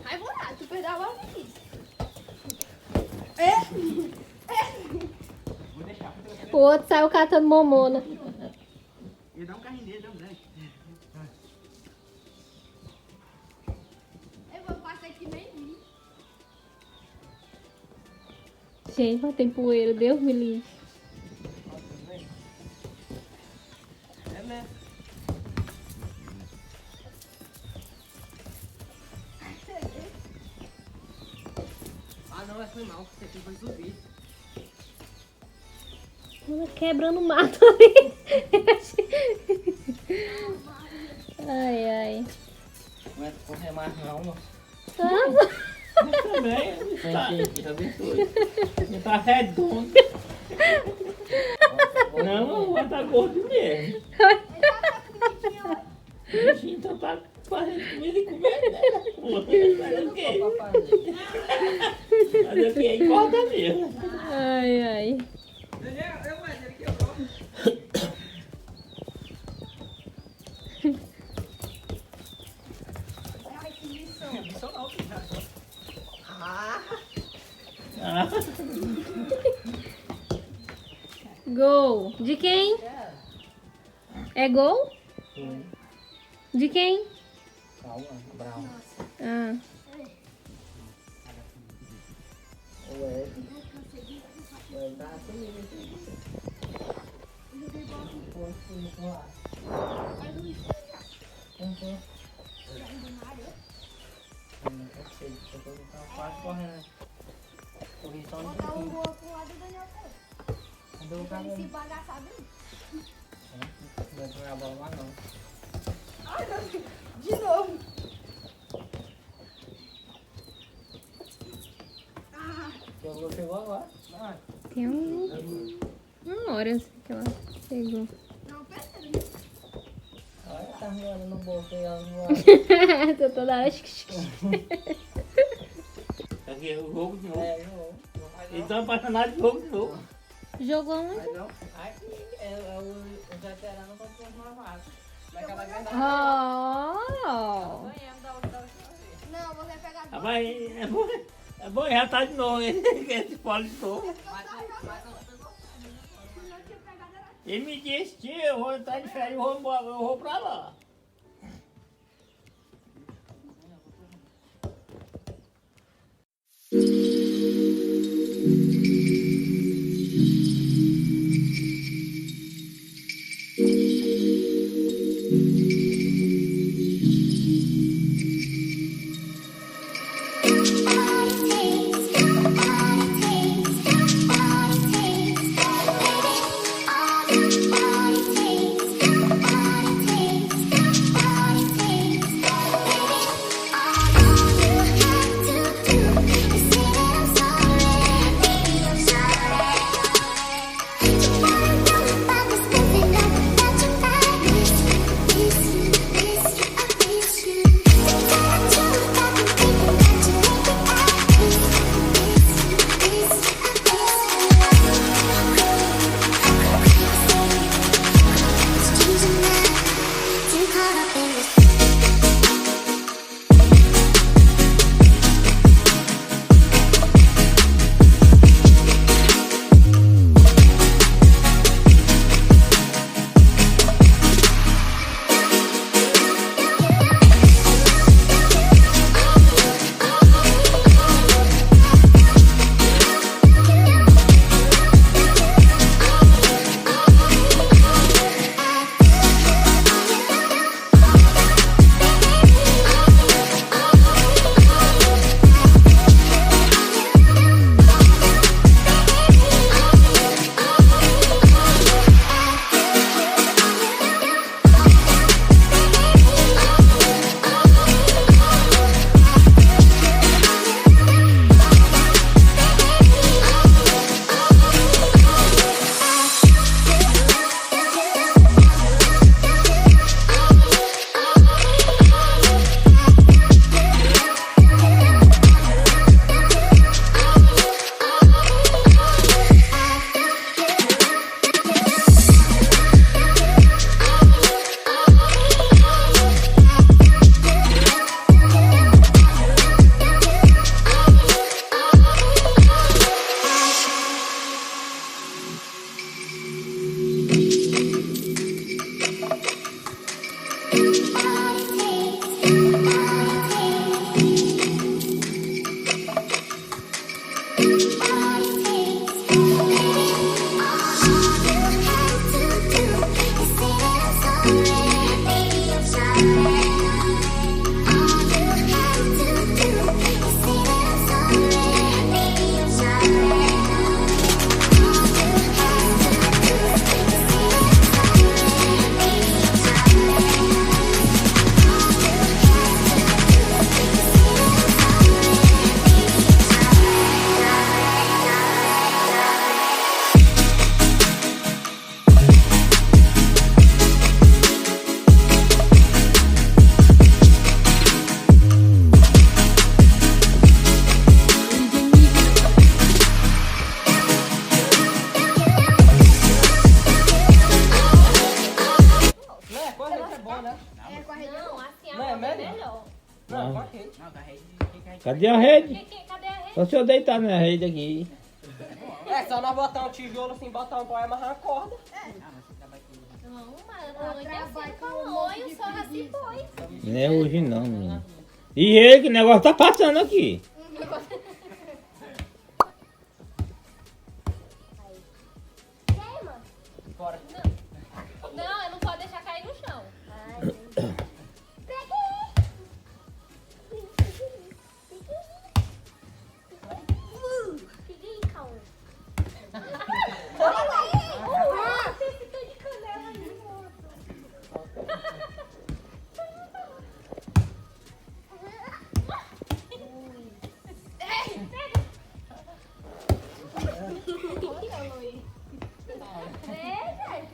Ai, vou lá, tu perdeu a bola aqui. Vou deixar. O outro saiu catando momona. Ele dá um carrinho dele, dá um grande. Eu vou passar aqui nem mim. Gente, mas tem poeira, Deus me livre. É mesmo. Ah não, essa foi mal, você aqui foi subir. Ela quebrando o mato ali. Ai, ai. Não é correr mais não, moço. Ah, Também, tá abençoe. Ele tá redondo. Não, mas tá gordo mesmo. O bichinho então tá fazendo comida e comendo, né? Fazer o quê? Fazer o quê? Engorda mesmo. ai, ai. Ai, que lição. Ah. Gol. De quem? É gol? Sim. De quem? Calma, Brown. Ah. O Ed. O Ed tá comigo aqui. Vamos lá. Não sei, eu tô quase correndo. Corri só um Botar um pouquinho. gol pro lado do Daniel Pedro. Cadê o Pra cara? ele se bagaçar bem. Não vai jogar a bola mais não. Ai, meu Deus. De novo. Ah, Pegou agora. Vai. Tem uma hora assim que ela pegou. não, Pedro. Olha, tá voando no bolso aí, ela voando. Tô toda hora. Aqui é o jogo de novo. É, jogo. Então apaixonado de jogo de novo. Jogou onde? Mas não. Aqui é o veterano contra os novatos. Daquela grande. Oh! Não, você vai pegar Ah, mas é bom, já tá de novo, hein? Esse pole de novo. Se não tinha pegado era... Ele me disse, tio, eu vou estar de férias, eu vou pra lá. melhor. melhor. Não, com a rede. Não, com a rede. Cadê a rede? Cadê a rede? Só se eu deitar na rede aqui. É só nós botar um tijolo assim, botar um pau e amarrar a corda. Ah, mas você trabalha com... Não, mas a noite assim falou e o sol já se foi. Não é hoje não, menino. E ele, que negócio tá passando aqui. Bora. Não, eu não pode deixar cair no chão.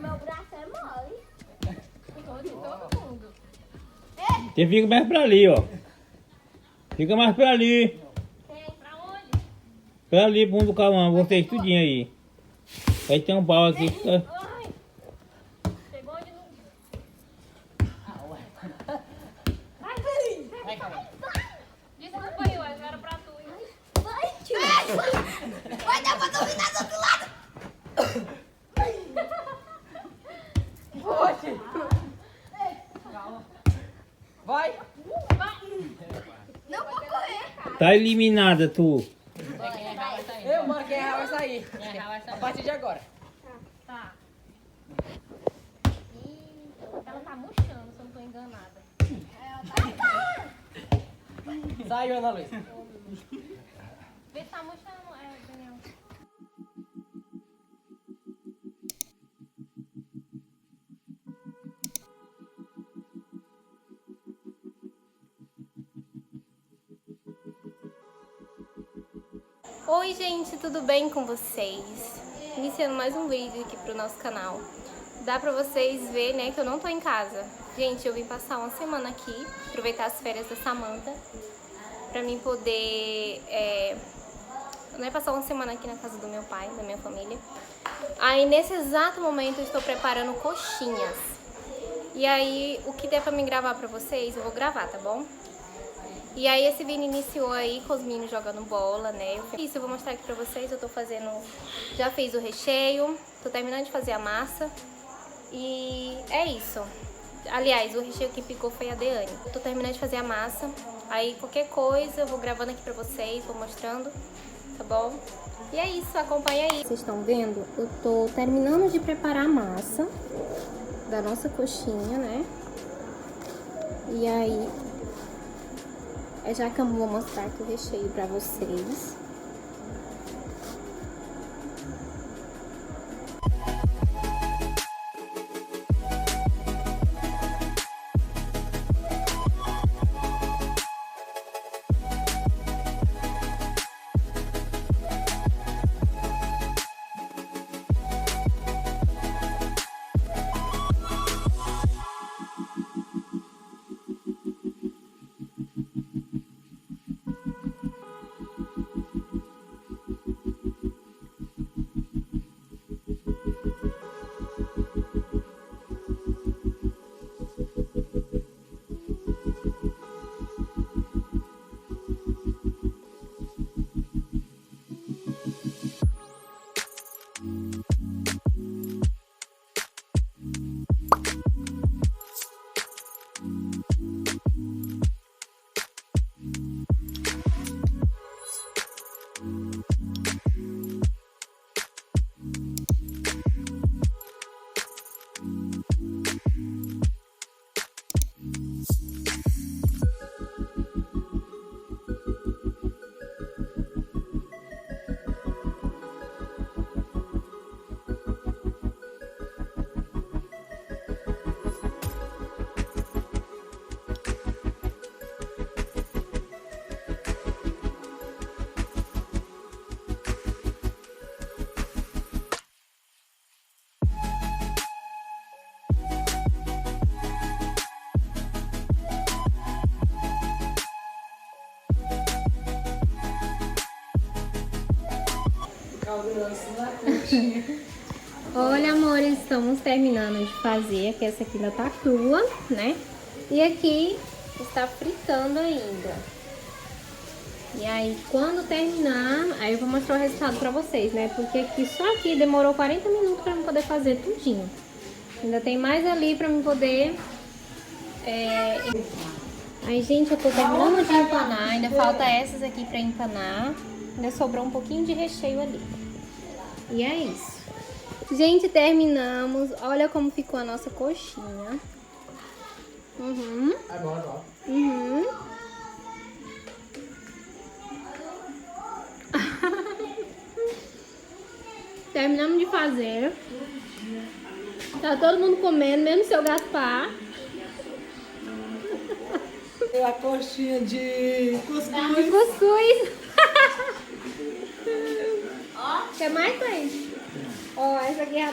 Meu braço é mole. Todo mundo. Você fica mais pra ali, ó. Fica mais pra ali. Pra onde? Pra ali, pro fundo do calão. Vocês tudinho aí. Aí tem um pau aqui. Fica... Ai. Chegou onde não... Vai, calma. Desculpa aí, mas era pra tu. Vai, tio. Vai dar pra dominar do outro lado. Vai. Não vou correr. Tá eliminada, tu. Eu, mano, quem errar vai sair. A partir de agora. Tá. Ela tá murchando, se eu não tô enganada. Saiu, Ana Luísa. Vê se tá murchando, Daniel. Oi gente, tudo bem com vocês? Iniciando mais um vídeo aqui pro nosso canal. Dá pra vocês verem, né, que eu não tô em casa. Gente, eu vim passar uma semana aqui, aproveitar as férias da Samantha, pra mim poder passar uma semana aqui na casa do meu pai, da minha família. Aí nesse exato momento eu estou preparando coxinhas. E aí o que der pra me gravar pra vocês, eu vou gravar, tá bom? E aí esse vídeo iniciou aí com os meninos jogando bola, né? Isso eu vou mostrar aqui pra vocês, eu tô fazendo, já fiz o recheio, tô terminando de fazer a massa. E é isso. Aliás, o recheio que picou foi a Deane. Tô terminando de fazer a massa, aí qualquer coisa eu vou gravando aqui pra vocês, vou mostrando, tá bom? E é isso, acompanha aí. Vocês estão vendo? Eu tô terminando de preparar a massa da nossa coxinha, né? E aí... já que eu vou mostrar aqui o recheio pra vocês. Olha, amores, estamos terminando de fazer. Aqui essa aqui ainda tá crua, né? E aqui está fritando ainda. E aí, quando terminar, aí eu vou mostrar o resultado pra vocês, né? Porque aqui, só aqui demorou 40 minutos pra eu poder fazer tudinho. Ainda tem mais ali pra eu poder... Aí, gente, eu tô terminando de empanar. Ainda falta essas aqui pra empanar. Ainda sobrou um pouquinho de recheio ali. E é isso. Gente, terminamos. Olha como ficou a nossa coxinha. É bom. Terminamos de fazer. Tá todo mundo comendo, mesmo seu Gaspar. A coxinha de cuscuz. Cuscuz. Quer mais, Thaís? Ó, essa aqui já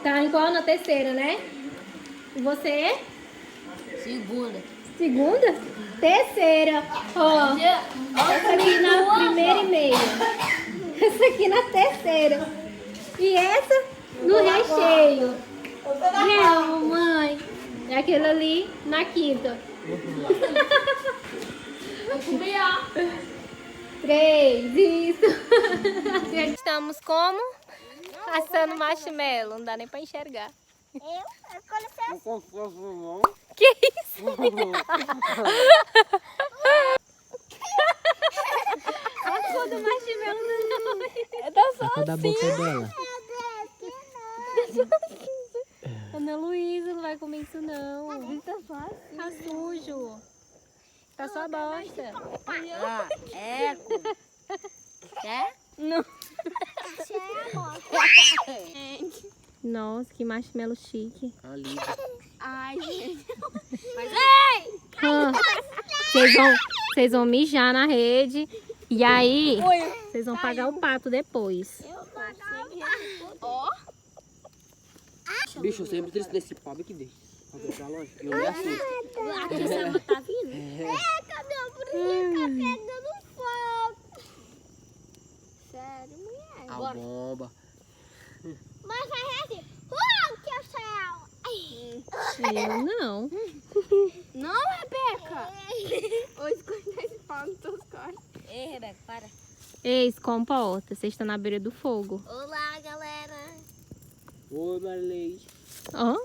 tá em qual? Na terceira, né? E você? Segunda. Segunda? Terceira. Ó, essa aqui na primeira e meia. Essa aqui na terceira. E essa no recheio. Não, mamãe. E aquele ali na quinta. Vou comer, ó. 3, isso. Estamos como? Assando marshmallow. Não dá nem pra enxergar. Com licença. Que isso? A cor do marshmallow não. Tá só A da boca dela. Ana Luísa, não vai comer isso não. Tá sujo. Tá só bosta. Quer? Não. Nossa, que marshmallow chique. Ai, gente. Ah, vocês vão mijar na rede. E aí, vocês vão pagar o pato depois. Ó. Bicho, eu sempre triste desse pobre que deixa. Fazer pra longe. Eu me assusto. Aqui você tá vindo? Cadê o bruxinho? Tá pegando fogo. Sério, mulher. A bomba. Mas vai assim. Que é o céu. Eu não. Não, Rebeca. Hoje cortar esse pau nos teus cortes. Ei, Rebeca, para. Ei, se comporta. Vocês estão na beira do fogo. Olá, galera. Oi, Marley. Ó.